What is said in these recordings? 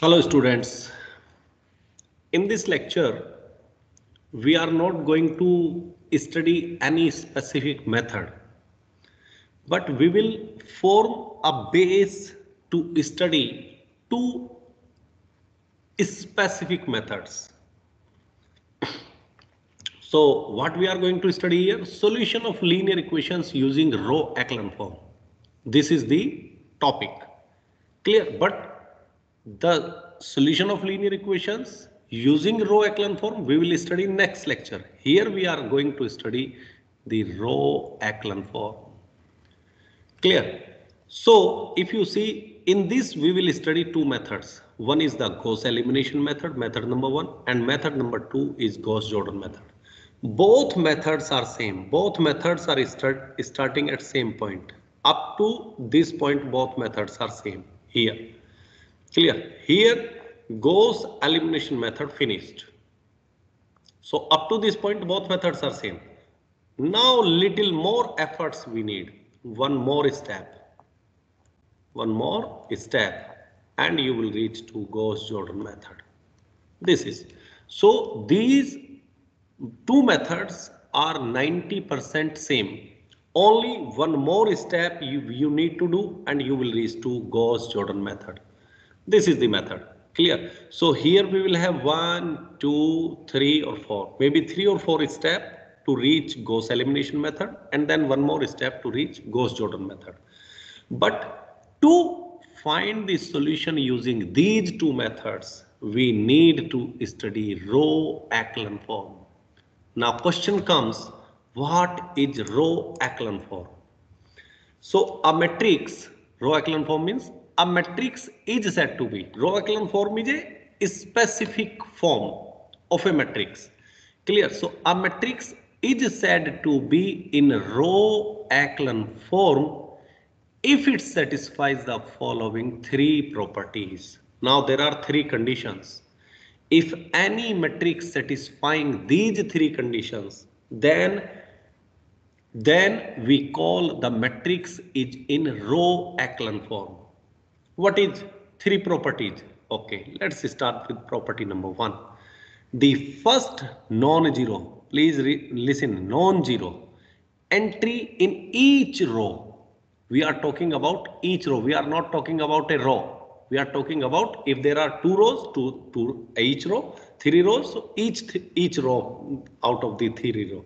Hello students, in this lecture we are not going to study any specific method, but we will form a base to study two specific methods. So what we are going to study here? Solution of linear equations using Rowe-Acklin form. This is the topic. Clear? But the solution of linear equations using Rowe-Acklin form we will study next lecture. Here we are going to study the Rowe-Acklin form. Clear? So if you see in this we will study two methods. One is the Gauss elimination method, method number 1, and method number 2 is Gauss-Jordan method. Both methods are same. Both methods are starting at same point. Up to this point both methods are same here. Clear? Here Gauss elimination method finished. So up to this point both methods are same. Now little more efforts we need. One more step and you will reach to Gauss-Jordan method. This is. So these two methods are 90% same. Only one more step you need to do and you will reach to Gauss-Jordan method. This is the method. Clear? So here we will have 1, 2, 3 or 4. Maybe 3 or 4 step to reach Gauss elimination method and then one more step to reach Gauss-Jordan method. But to find the solution using these two methods, we need to study Rowe-Acklin form. Now question comes, what is Rowe-Acklin form? So a matrix, Rowe-Acklin form means a matrix is said to be. Rowe-Acklin form is a specific form of a matrix. Clear? So a matrix is said to be in Rowe-Acklin form if it satisfies the following three properties. Now there are three conditions. If any matrix satisfying these three conditions, then we call the matrix is in Rowe-Acklin form. What is three properties? Okay, let's start with property number 1. The first non-zero, please listen, non-zero entry in each row. We are talking about each row. We are not talking about a row. We are talking about if there are two rows, to each row, 3 rows, so each row out of the 3 row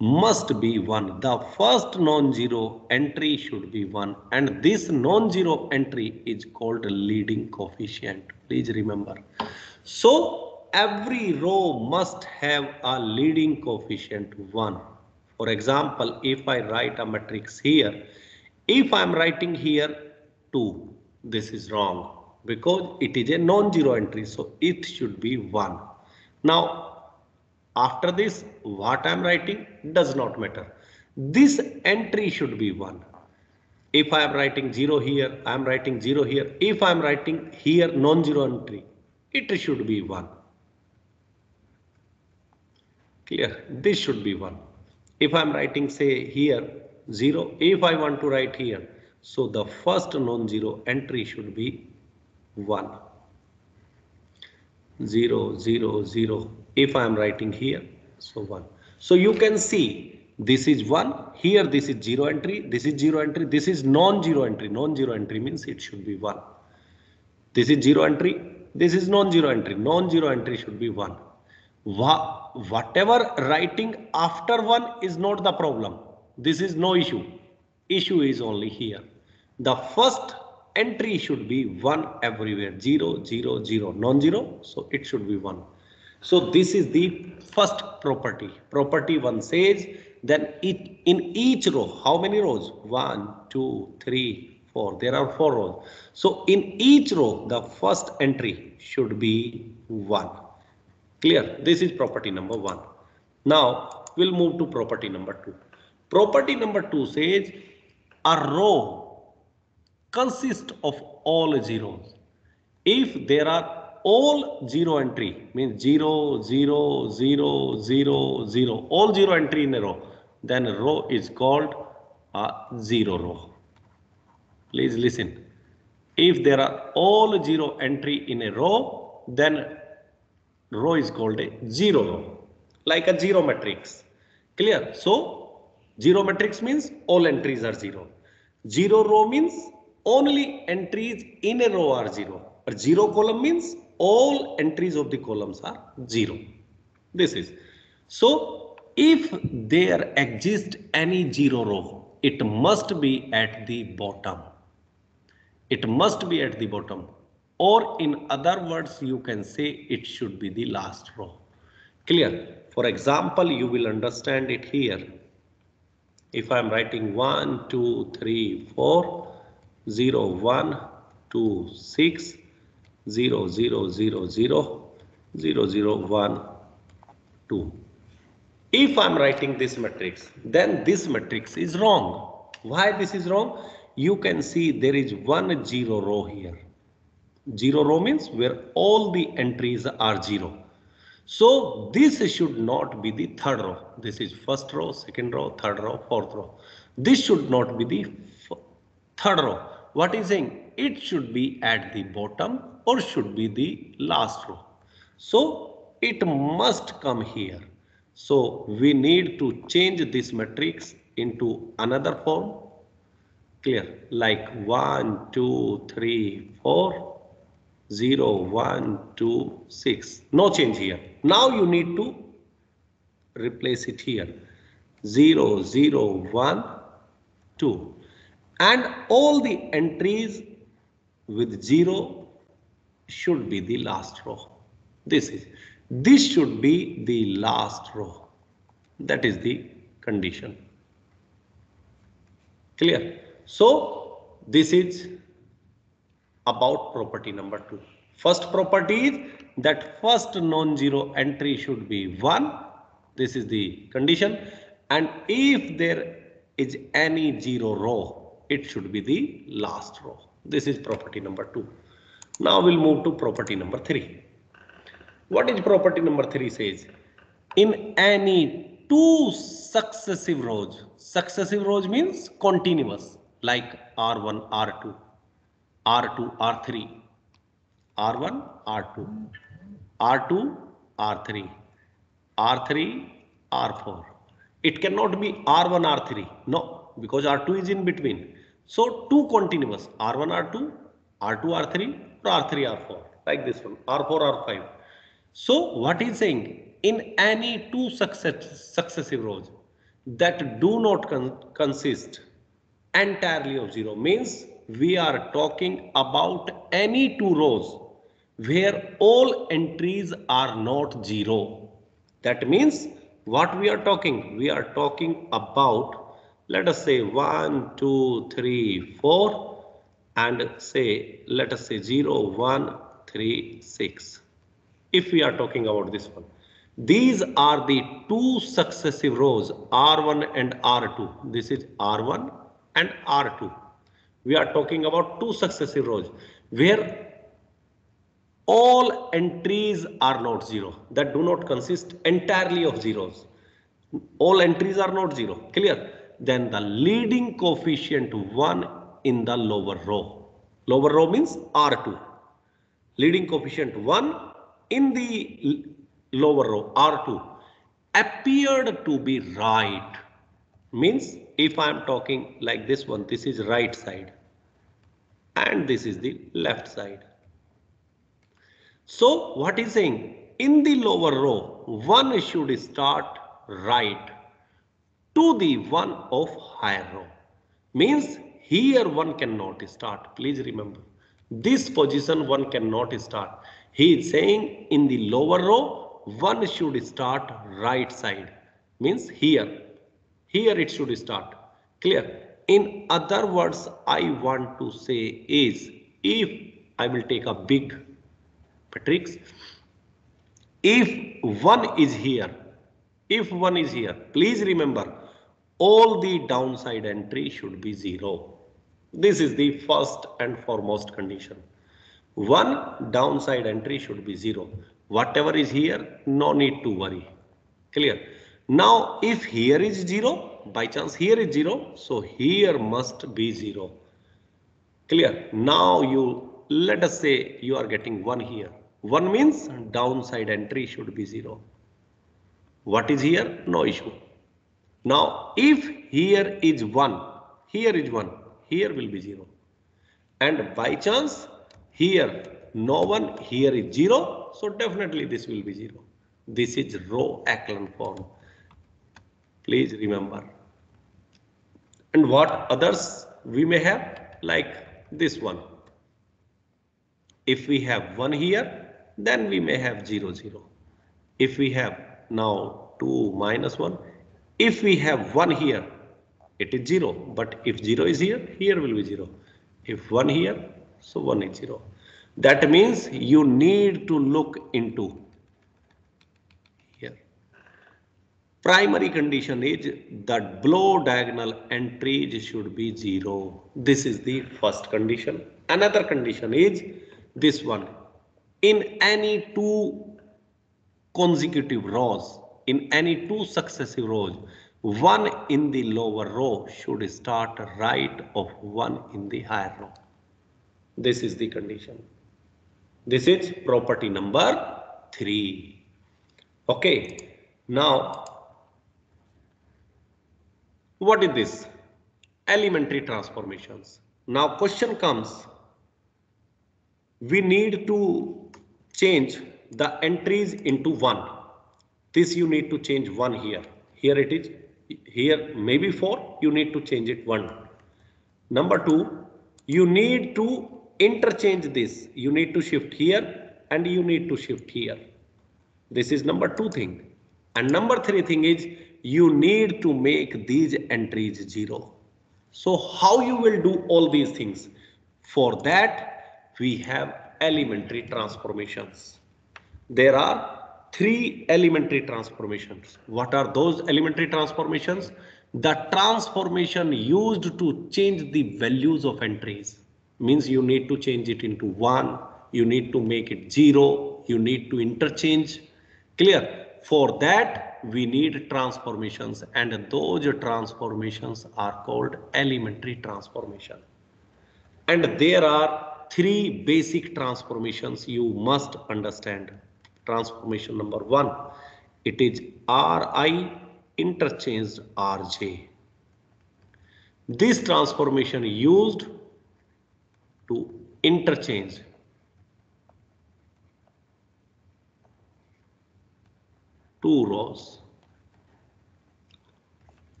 must be 1. The first non-zero entry should be 1 and this non-zero entry is called leading coefficient. Please remember. So every row must have a leading coefficient 1. For example, if I write a matrix here, if I am writing here 2, this is wrong because it is a non-zero entry, so it should be 1. Now after this, what I am writing does not matter. This entry should be 1. If I am writing 0 here, I am writing 0 here. If I am writing here non-zero entry, it should be 1. Clear? This should be 1. If I am writing say here 0, if I want to write here, so the first non-zero entry should be 1. 0, 0, 0. If I am writing here, so 1. So you can see this is 1. Here this is 0 entry. This is 0 entry. This is non-zero entry. Non-zero entry means it should be 1. This is 0 entry. This is non-zero entry. Non-zero entry should be 1. Whatever writing after 1 is not the problem. This is no issue. Issue is only here. The first entry should be 1 everywhere. 0, 0, 0. Non-zero, so it should be 1. So this is the first property. Property 1 says then in each row, how many rows? 1, 2, 3, 4. There are 4 rows. So in each row, the first entry should be 1. Clear? This is property number 1. Now we'll move to property number 2. Property number 2 says a row consists of all zeros. If there are all 0 entry, means 0, 0, 0, 0, 0, all 0 entry in a row, then a row is called a 0 row. Please listen. If there are all zero entry in a row, then row is called a zero row, like a zero matrix. Clear? So, zero matrix means all entries are zero. Zero row means only entries in a row are zero. Or zero column means all entries of the columns are zero. This is. So, if there exists any zero row, it must be at the bottom. It must be at the bottom, or in other words you can say it should be the last row. Clear? For example, you will understand it here. If I am writing 1 2 3 4 0 1 2 6 0 0 0 0 0 0 1 2. If I am writing this matrix, then this matrix is wrong. Why this is wrong? You can see there is one zero row here. Zero row means where all the entries are zero. So this should not be the third row. This is first row, second row, third row, fourth row. This should not be the third row. What is saying? It should be at the bottom or should be the last row. So it must come here. So we need to change this matrix into another form. Clear? Like 1, 2, 3, 4, 0, 1, 2, 6. No change here. Now you need to replace it here. 0, 0, 1, 2. And all the entries with 0 should be the last row. This should be the last row. That is the condition. Clear? So this is about property number 2. First property is that first non-zero entry should be 1. This is the condition. And if there is any zero row, it should be the last row. This is property number 2. Now we'll move to property number 3. What is property number 3 says? In any two successive rows means continuous, like R1, R2, R2, R3, R1, R2, R2, R3, R3, R4. It cannot be R1, R3. No, because R2 is in between. So two continuous, R1, R2, R2, R3, or R3, R4, like this one, R4, R5. So what is saying? In any two successive rows that do not consist entirely of zero, means we are talking about any two rows where all entries are not zero. That means what we are talking? We are talking about, let us say 1, 2, 3, 4 and say, let us say 0, 1, 3, 6. If we are talking about this one, these are the two successive rows, R1 and R2. This is R1 and R2. We are talking about two successive rows where all entries are not zero, that do not consist entirely of zeros. All entries are not zero. Clear? Then the leading coefficient 1 in the lower row. Lower row means R2. Leading coefficient 1 in the lower row R2 appeared to be right. Means if I am talking like this one, this is right side and this is the left side. So what is saying? In the lower row, 1 should start right to the one of higher row. Means here 1 cannot start. Please remember, this position 1 cannot start. He is saying in the lower row, 1 should start right side. Means here it should start. Clear? In other words, I want to say is, if I will take a big matrix, if 1 is here, please remember, all the downside entry should be 0. This is the first and foremost condition. 1 downside entry should be 0. Whatever is here, no need to worry. Clear? Now, if here is 0, by chance here is 0, so here must be 0. Clear? Now let us say you are getting 1 here. 1 means downside entry should be 0. What is here? No issue. Now, if here is 1, here is 1, here will be 0. And by chance, here no one, here is 0. So definitely this will be 0. This is Rowe-Acklin form. Please remember. And what others we may have? Like this one. If we have 1 here, then we may have 0, 0. If we have now 2 minus 1, if we have 1 here, it is 0. But if 0 is here, here will be 0. If 1 here, so 1 is 0. That means you need to look into here. Primary condition is that below diagonal entries should be 0. This is the first condition. Another condition is this one. In any two consecutive rows, in any two successive rows, one in the lower row should start right of one in the higher row. This is the condition. This is property number 3. Okay. Now, what is this? Elementary transformations. Now, question comes. We need to change the entries into 1. This you need to change 1 here. Here it is. Here maybe 4. You need to change it 1. Number 2, you need to interchange this. You need to shift here and you need to shift here. This is number 2 thing. And number 3 thing is you need to make these entries 0. So how you will do all these things? For that we have elementary transformations. There are 3 elementary transformations. What are those elementary transformations? The transformation used to change the values of entries. Means you need to change it into 1, you need to make it 0, you need to interchange. Clear? For that we need transformations, and those transformations are called elementary transformation. And there are 3 basic transformations you must understand. Transformation number 1, it is Ri interchanged Rj. This transformation used to interchange two rows.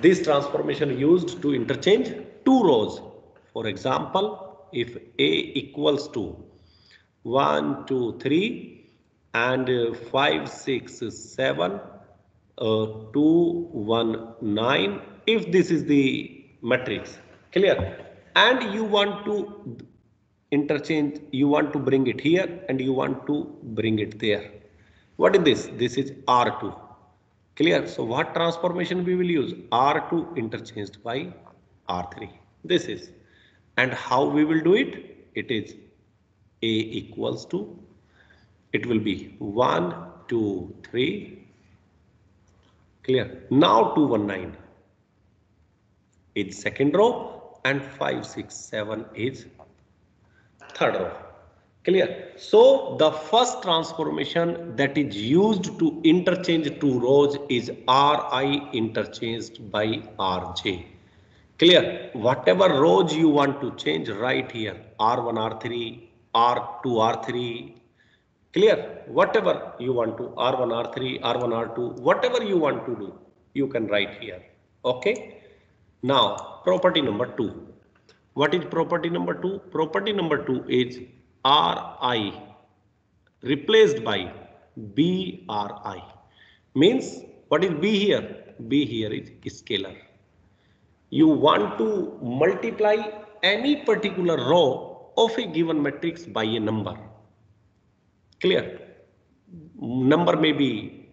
This transformation used to interchange two rows. For example, if A equals to 1, 2, 3 and 5, 6, 7, 2, 1, 9, if this is the matrix, clear? And you want to interchange, you want to bring it here and you want to bring it there. What is this? This is R2. Clear? So what transformation we will use? R2 interchanged by R3. This is. And how we will do it? It is A equals to, it will be 1, 2, 3. Clear? Now 219 is second row and 5, 6, 7 is third row. Clear? So the first transformation that is used to interchange two rows is Ri interchanged by Rj. Clear? Whatever rows you want to change right here, R1, R3, R2, R3. Clear? Whatever you want to, R1, R3, R1, R2, whatever you want to do, you can write here. Okay? Now, property number 2. What is property number 2? Property number 2 is Ri replaced by Bri. Means, what is B here? B here is scalar. You want to multiply any particular row of a given matrix by a number. Clear? Number may be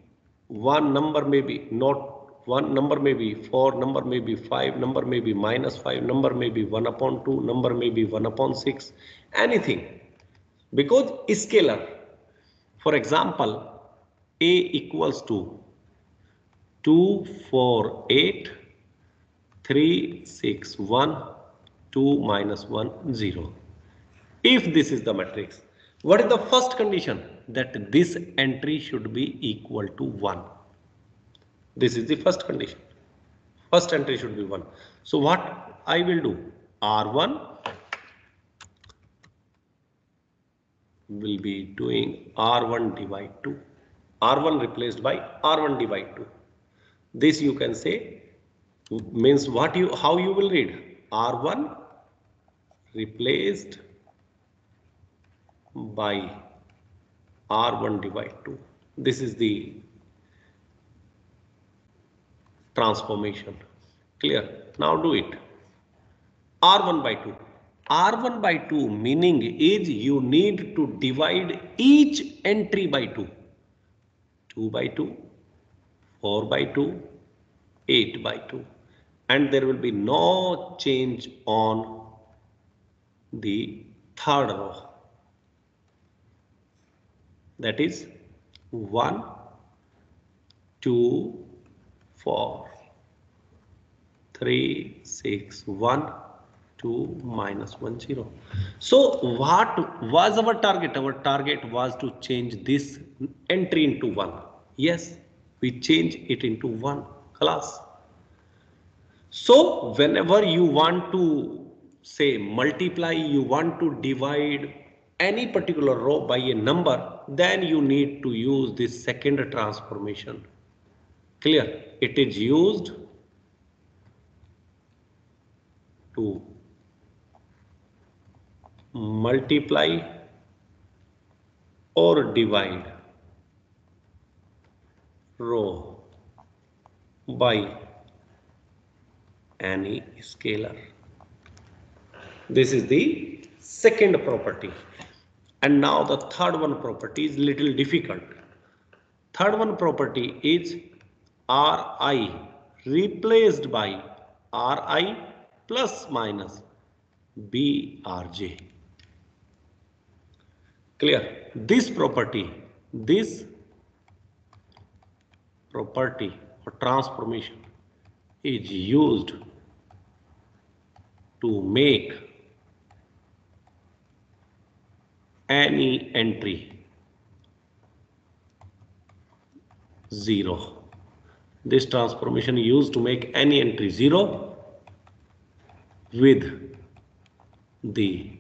1, number may be not 1, number may be 4, number may be 5, number may be -5, number may be 1 upon 2, number may be 1 upon 6, anything. Because scalar, for example, A equals to 2, 4, 8, 3, 6, 1, 2 minus 1 0. If this is the matrix, what is the first condition? That this entry should be equal to 1. This is the first condition. First entry should be 1. So what I will do? R1 will be doing R1 divide 2. R1 replaced by R1 divide 2. This you can say means how you will read? R1 replaced by R1 divide 2. This is the transformation. Clear? Now do it. R1 by 2. R1 by 2 meaning is you need to divide each entry by 2. 2 by 2, 4 by 2, 8 by 2. And there will be no change on the third row. That is 1, 2, 4, 3, 6, 1, 2, minus 1, 0. So what was our target? Our target was to change this entry into 1. Yes, we change it into 1 class. So whenever you want to say multiply, you want to divide any particular row by a number, then you need to use this second transformation. Clear? It is used to multiply or divide row by any scalar. This is the second property. And now the third one property is little difficult. Third one property is Ri replaced by Ri plus minus Brj. Clear? This property or transformation is used to make any entry 0. This transformation is used to make any entry 0 with the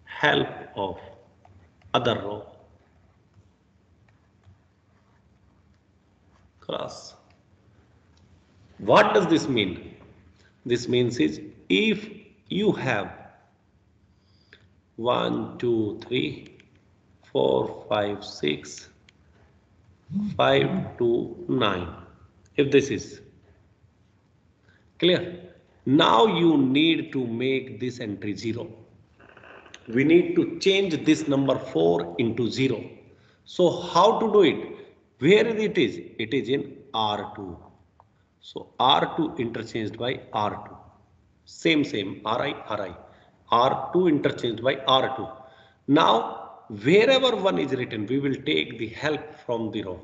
help of other row class. What does this mean? This means is if you have 1, 2, 3, 4, 5, 6, 5 to 9. If this is clear, now you need to make this entry 0. We need to change this number 4 into 0. So how to do it? Where it is? It is in R2. So R2 interchanged by R2. Same, Ri. R2 interchanged by R2. Now, wherever 1 is written, we will take the help from the row.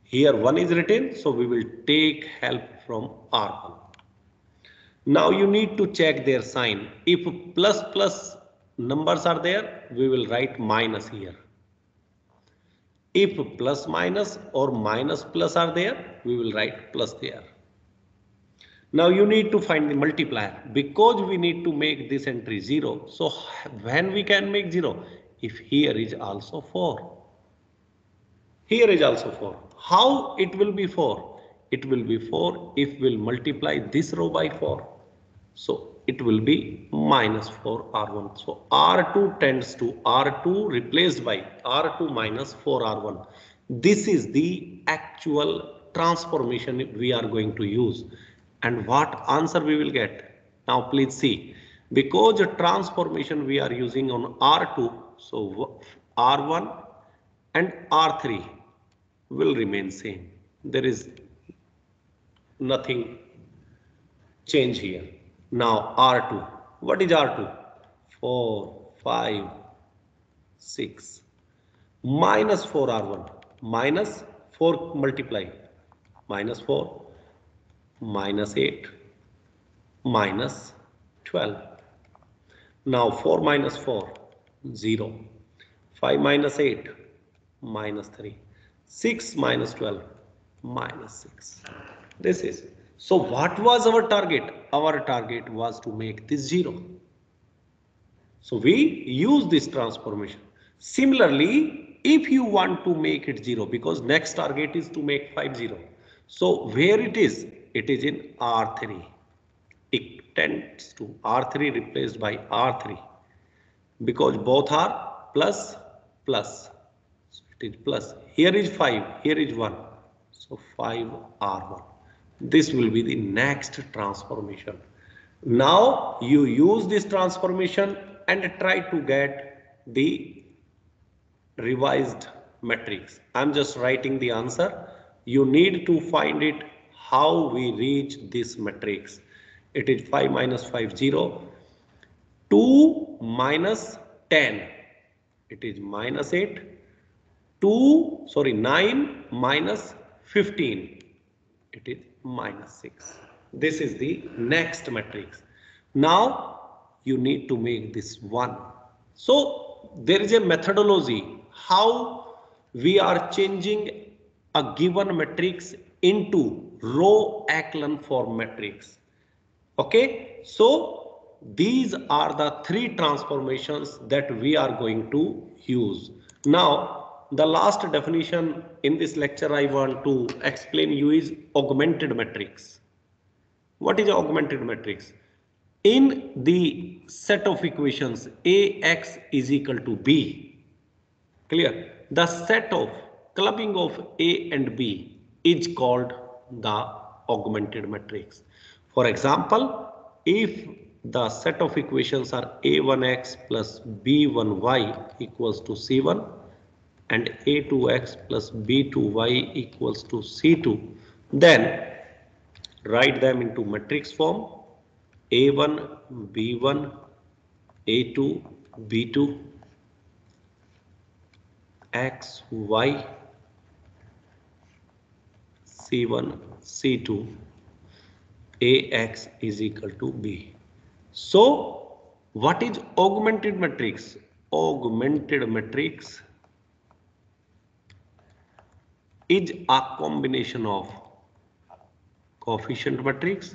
Here 1 is written, so we will take help from R1. Now you need to check their sign. If plus numbers are there, we will write minus here. If plus minus or minus plus are there, we will write plus there. Now you need to find the multiplier because we need to make this entry 0. So when we can make 0? If here is also 4. Here is also 4. How it will be 4? It will be 4 if we'll multiply this row by 4. So it will be minus 4 R1. So R2 tends to R2 replaced by R2 minus 4 R1. This is the actual transformation we are going to use. And what answer we will get? Now please see. Because the transformation we are using on R2, so R1 and R3 will remain same. There is nothing change here. Now R2. What is R2? 4, 5, 6. Minus 4 R1. Minus 4 multiply. Minus 4. Minus 8. Minus 12. Now 4 minus 4, 0. 5 minus 8, minus 3. 6 minus 12, minus 6. This is. So what was our target? Our target was to make this 0. So we use this transformation. Similarly, if you want to make it 0, because next target is to make 5 0. So where it is? It is in R3. It tends to R3 replaced by R3, because both are plus plus. So it is plus. Here is 5, here is 1. So 5R1. This will be the next transformation. Now you use this transformation and try to get the revised matrix. I'm just writing the answer. You need to find it how we reach this matrix. It is 5 minus 5, 0. 2 minus 10. It is minus 8. 9 minus 15. It is minus 6. This is the next matrix. Now you need to make this 1. So there is a methodology how we are changing a given matrix into row echelon form matrix. Okay, so these are the 3 transformations that we are going to use. Now the last definition in this lecture I want to explain you is augmented matrix. What is augmented matrix? In the set of equations Ax is equal to B, clear? The set of clubbing of A and B is called the augmented matrix. For example, if the set of equations are A1x plus B1y equals to C1 and A2x plus B2y equals to C2, then write them into matrix form: A1, B1, A2, B2, X, Y, C1, C2, AX is equal to B. So, what is augmented matrix? Augmented matrix is a combination of coefficient matrix,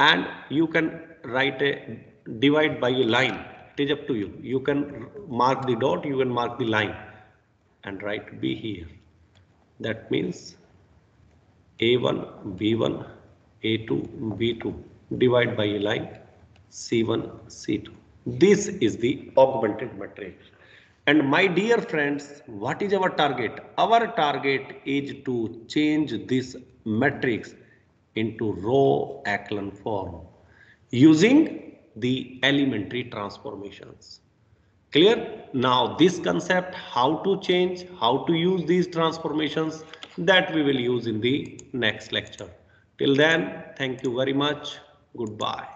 and you can write a divide by a line. It is up to you. You can mark the dot, you can mark the line and write B here. That means A1, B1, A2, B2, divide by a line, C1, C2. This is the augmented matrix. And my dear friends, what is our target? Our target is to change this matrix into row echelon form using the elementary transformations. Clear? Now this concept, how to change, how to use these transformations, that we will use in the next lecture. Till then, thank you very much. Goodbye.